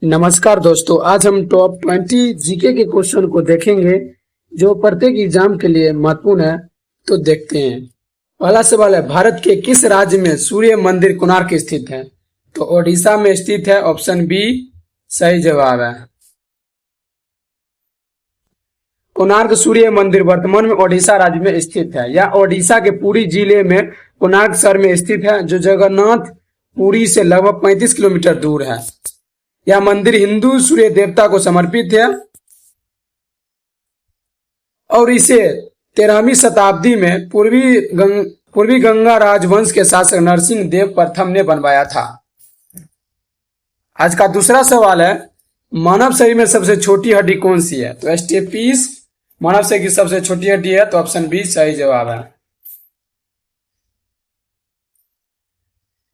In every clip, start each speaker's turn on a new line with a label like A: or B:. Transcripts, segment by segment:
A: नमस्कार दोस्तों, आज हम टॉप 20 जीके के क्वेश्चन को देखेंगे जो प्रत्येक एग्जाम के लिए महत्वपूर्ण है। तो देखते हैं। पहला सवाल है, भारत के किस राज्य में सूर्य मंदिर कोणार्क स्थित है? तो ओडिशा में स्थित है, ऑप्शन बी सही जवाब है। कोणार्क सूर्य मंदिर वर्तमान में ओडिशा राज्य में स्थित है। यह ओडिशा के पुरी जिले में कोणार्क शहर में स्थित है, जो जगन्नाथ पुरी से लगभग 35 किलोमीटर दूर है। यह मंदिर हिंदू सूर्य देवता को समर्पित है और इसे 13वीं शताब्दी में पूर्वी गंगा राजवंश के शासक नरसिंह देव प्रथम ने बनवाया था। आज का दूसरा सवाल है, मानव शरीर में सबसे छोटी हड्डी कौन सी है? तो स्टेपीज मानव शरीर की सबसे छोटी हड्डी है, तो ऑप्शन बी सही जवाब है।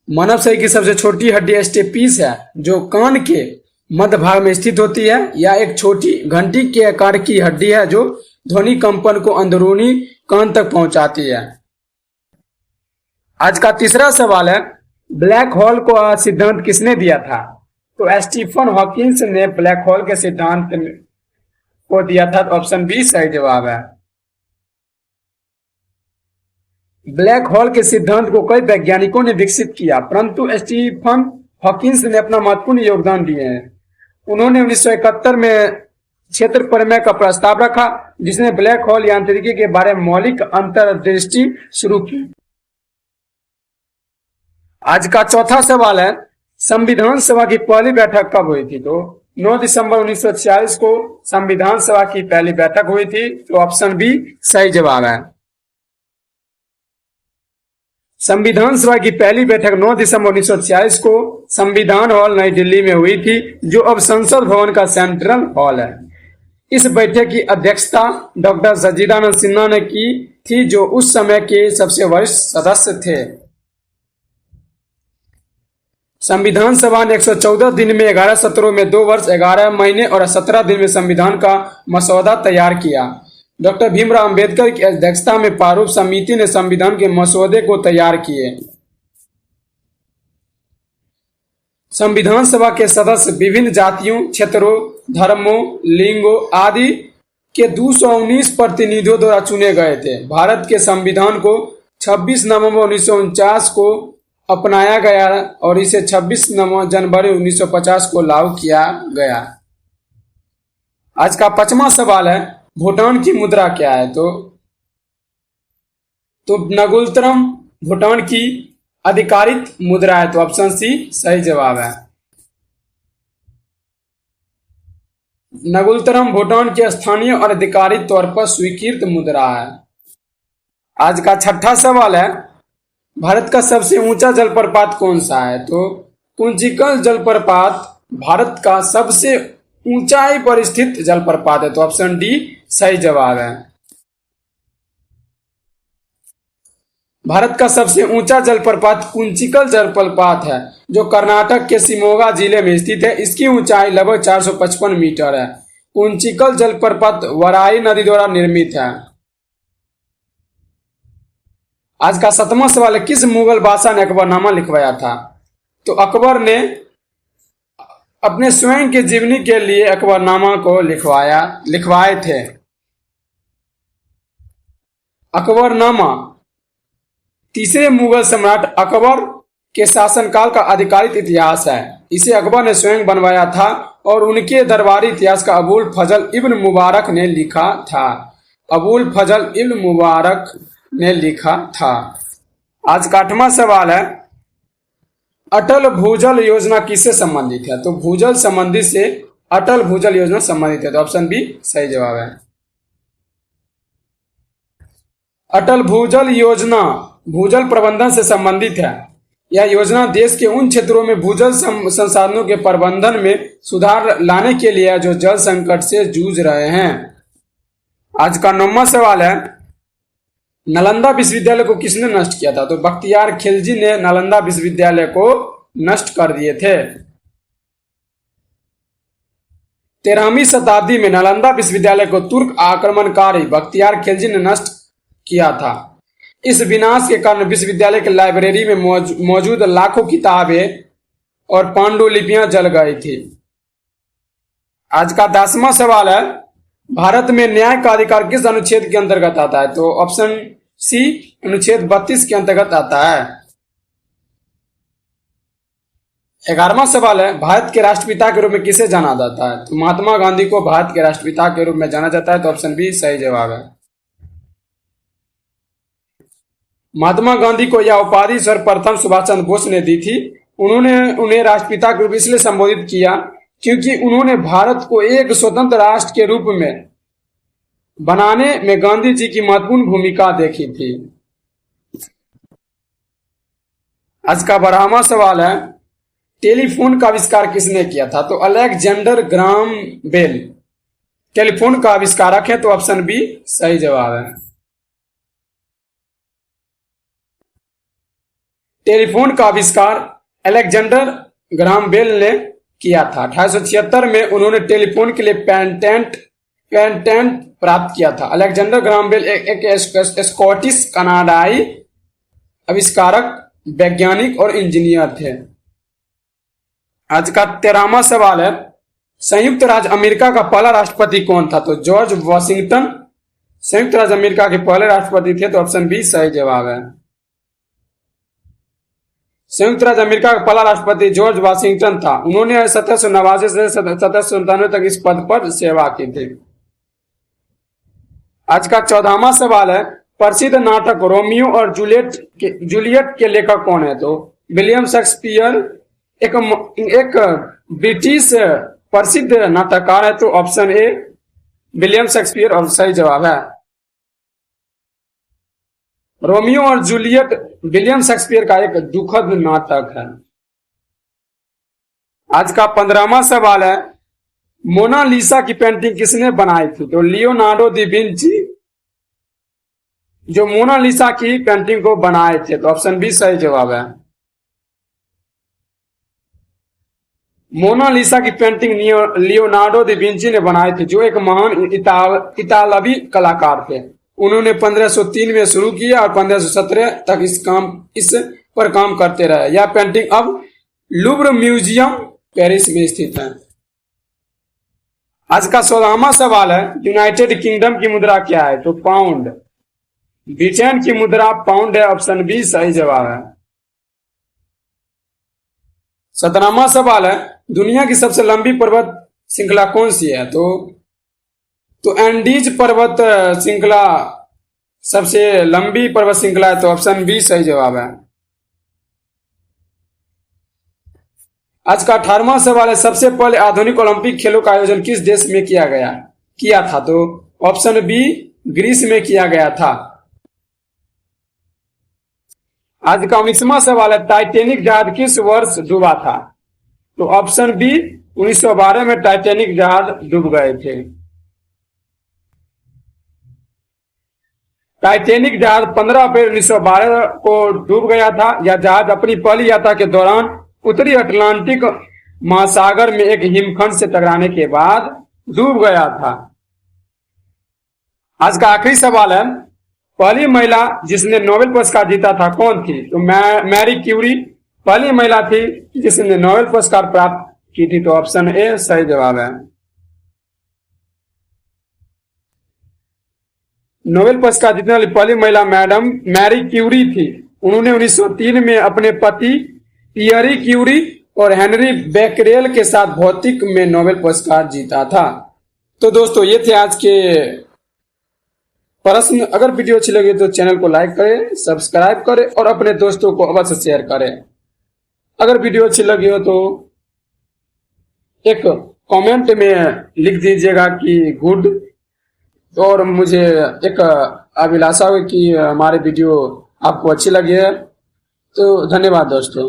A: मानव शरीर की सबसे छोटी हड्डी स्टेपीज है, जो कान के मध्य भाग में स्थित होती है। यह एक छोटी घंटी के आकार की हड्डी है जो ध्वनि कंपन को अंदरूनी कान तक पहुंचाती है। आज का तीसरा सवाल है, ब्लैक होल को सिद्धांत किसने दिया था? तो स्टीफन हॉकिंस ने ब्लैक होल के सिद्धांत को दिया था, तो ऑप्शन बी सही जवाब है। ब्लैक होल के सिद्धांत को कई वैज्ञानिकों ने विकसित किया, परंतु स्टीफन हॉकिंस ने अपना महत्वपूर्ण योगदान दिए हैं। उन्होंने 1971 में क्षेत्र प्रमेय का प्रस्ताव रखा, जिसने ब्लैक होल यांत्रिकी के बारे में मौलिक अंतर्दृष्टि शुरू की। आज का चौथा सवाल है, संविधान सभा की पहली बैठक कब हुई थी? तो 9 दिसंबर 1946 को संविधान सभा की पहली बैठक हुई थी, तो ऑप्शन बी सही जवाब है। संविधान सभा की पहली बैठक 9 दिसंबर 1946 को संविधान हॉल नई दिल्ली में हुई थी, जो अब संसद भवन का सेंट्रल हॉल है। इस बैठक की अध्यक्षता डॉक्टर सच्चिदानंद सिन्हा ने की थी, जो उस समय के सबसे वरिष्ठ सदस्य थे। संविधान सभा ने 114 दिन में 11 सत्रों में 2 वर्ष 11 महीने और 17 दिन में संविधान का मसौदा तैयार किया। डॉक्टर भीमराव अंबेडकर की अध्यक्षता में प्रारूप समिति ने संविधान के मसौदे को तैयार किए। संविधान सभा के सदस्य विभिन्न जातियों, क्षेत्रों, धर्मों, लिंगों आदि के 219 प्रतिनिधियों द्वारा चुने गए थे। भारत के संविधान को 26 नवंबर 1949 को अपनाया गया और इसे 26 जनवरी 1950 को लागू किया गया। आज का 5वां सवाल है, भूटान की मुद्रा क्या है? तो नगुलतरम भूटान की अधिकारिक मुद्रा है, तो ऑप्शन सी सही जवाब है। नगुलतरम भूटान की स्थानीय और अधिकारिक तौर पर स्वीकृत मुद्रा है। आज का 6वां सवाल है, भारत का सबसे ऊंचा जलप्रपात कौन सा है? तो कुंचिकल जलप्रपात भारत का सबसे ऊंचाई पर स्थित जलप्रपात है, तो ऑप्शन डी सही जवाब है। भारत का सबसे ऊंचा जलप्रपात कुंचिकल जलप्रपात है, जो कर्नाटक के शिमोगा जिले में स्थित है। इसकी ऊंचाई लगभग 455 मीटर है। कुंचिकल जलप्रपात वराई नदी द्वारा निर्मित है। आज का 7वां सवाल है, किस मुगल बादशाह ने अकबरनामा लिखवाया था? तो अकबर ने अपने स्वयं के जीवनी के लिए अकबरनामा को लिखवाए थे। अकबरनामा तीसरे मुगल सम्राट अकबर के शासनकाल का आधिकारिक इतिहास है। इसे अकबर ने स्वयं बनवाया था और उनके दरबारी इतिहास का अबुल फजल इब्न मुबारक ने लिखा था। अबुल फजल इब्न मुबारक ने लिखा था। आज का 8वां सवाल है, अटल भूजल योजना किससे संबंधित है? तो भूजल संबंधित से अटल भूजल योजना संबंधित है, तो ऑप्शन बी सही जवाब है। अटल भूजल योजना भूजल प्रबंधन से संबंधित है। यह योजना देश के उन क्षेत्रों में भूजल संसाधनों के प्रबंधन में सुधार लाने के लिए जो जल संकट से जूझ रहे हैं। आज का 9वां सवाल है, नालंदा विश्वविद्यालय को किसने नष्ट किया था? तो बख्तियार खिलजी ने नालंदा विश्वविद्यालय को नष्ट कर दिए थे। 13वीं शताब्दी में नालंदा विश्वविद्यालय को तुर्क आक्रमणकारी बख्तियार खिलजी ने नष्ट किया था। इस विनाश के कारण विश्वविद्यालय के लाइब्रेरी में मौजूद लाखों किताबें और पांडुलिपियां जल गई थी। आज का 10वां सवाल है, भारत में न्याय का अधिकार किस अनुच्छेद के अंतर्गत आता है? तो ऑप्शन सी अनुच्छेद 32 के अंतर्गत आता है। 11वां सवाल है, भारत के राष्ट्रपिता के रूप में किसे जाना जाता है? तो महात्मा गांधी को भारत के राष्ट्रपिता के रूप में जाना जाता है। तो ऑप्शन बी सही जवाब है। महात्मा गांधी को यह उपाधि सर्वप्रथम सुभाष चंद्र बोस ने दी थी। उन्होंने उन्हें राष्ट्रपिता के रूप में इसलिए संबोधित किया क्योंकि उन्होंने भारत को एक स्वतंत्र राष्ट्र के रूप में बनाने में गांधी जी की महत्वपूर्ण भूमिका देखी थी। आज का 12वां सवाल है, टेलीफोन का आविष्कार किसने किया था? तो अलेक्जेंडर ग्राहम बेल टेलीफोन का आविष्कारक है। तो ऑप्शन बी सही जवाब है। टेलीफोन का आविष्कार अलेक्जेंडर ग्राहम बेल ने किया था। 1876 में उन्होंने टेलीफोन के लिए पेटेंट प्राप्त किया था। अलेक्जेंडर ग्राहम बेल एक स्कॉटिश कनाडाई आविष्कारक, वैज्ञानिक और इंजीनियर थे। आज का 13वां सवाल है, संयुक्त राज्य अमेरिका का पहला राष्ट्रपति कौन था? तो जॉर्ज वॉशिंगटन संयुक्त राज्य अमेरिका के पहले राष्ट्रपति थे। तो ऑप्शन बी सही जवाब है। संयुक्त राज्य अमेरिका का पहला राष्ट्रपति जॉर्ज वॉशिंगटन था। उन्होंने 1789 से 1797 तक इस पद पर सेवा की थी। आज का 14वां सवाल है, प्रसिद्ध नाटक रोमियो और जूलियट के लेखक कौन है? तो विलियम शेक्सपियर एक ब्रिटिश प्रसिद्ध नाटककार है। तो ऑप्शन ए विलियम शेक्सपियर और सही जवाब है। रोमियो और जूलियट विलियम शेक्सपियर का एक दुखद नाटक है। आज का 15वां सवाल है, मोनालिसा की पेंटिंग किसने बनाई थी? तो लियोनार्डो दा विंची जो मोनालिसा की पेंटिंग को बनाए थे। तो ऑप्शन बी सही जवाब है। मोनालिसा की पेंटिंग लियोनार्डो दा विंची ने बनाई थी, जो एक महान इतालवी कलाकार थे। उन्होंने 1503 में शुरू किया और 1517 तक इस पर काम करते रहे। यह पेंटिंग अब लूव्र म्यूजियम पेरिस में स्थित है। आज का 16वां सवाल है, यूनाइटेड किंगडम की मुद्रा क्या है? तो पाउंड। ब्रिटेन की मुद्रा पाउंड है। ऑप्शन बी सही जवाब है। 17वां सवाल है, दुनिया की सबसे लंबी पर्वत श्रृंखला कौन सी है? तो एंडीज पर्वत श्रृंखला सबसे लंबी पर्वत श्रृंखला है। तो ऑप्शन बी सही जवाब है। आज का 18वां सवाल है, सबसे पहले आधुनिक ओलंपिक खेलों का आयोजन किस देश में किया था? तो ऑप्शन बी ग्रीस में किया गया था। आज का 19वां सवाल है, टाइटैनिक जहाज किस वर्ष डूबा था? तो ऑप्शन बी 1912 में टाइटैनिक जहाज डूब गए थे। टाइटैनिक जहाज 15 अप्रैल 1912 को डूब गया था। यह जहाज अपनी पहली यात्रा के दौरान उत्तरी अटलांटिक महासागर में एक हिमखंड से टकराने के बाद डूब गया था। आज का आखिरी सवाल है, पहली महिला जिसने नोबेल पुरस्कार जीता था कौन थी? तो मैरी क्यूरी पहली महिला थी जिसने नोबेल पुरस्कार प्राप्त की थी। तो ऑप्शन ए सही जवाब है। नोबेल पुरस्कार जीतने वाली पहली महिला मैडम मैरी क्यूरी थी। उन्होंने 1903 में अपने पति पियरी क्यूरी और हेनरी बेकरेल के साथ भौतिक में नोबेल पुरस्कार जीता था। तो दोस्तों ये थे आज के प्रश्न। अगर वीडियो अच्छी लगी तो चैनल को लाइक करें, सब्सक्राइब करें और अपने दोस्तों को अवश्य शेयर करें। अगर वीडियो अच्छी लगी हो तो एक कमेंट में लिख दीजिएगा कि गुड, और मुझे एक अभिलाषा हो कि हमारे वीडियो आपको अच्छी लगी है। तो धन्यवाद दोस्तों।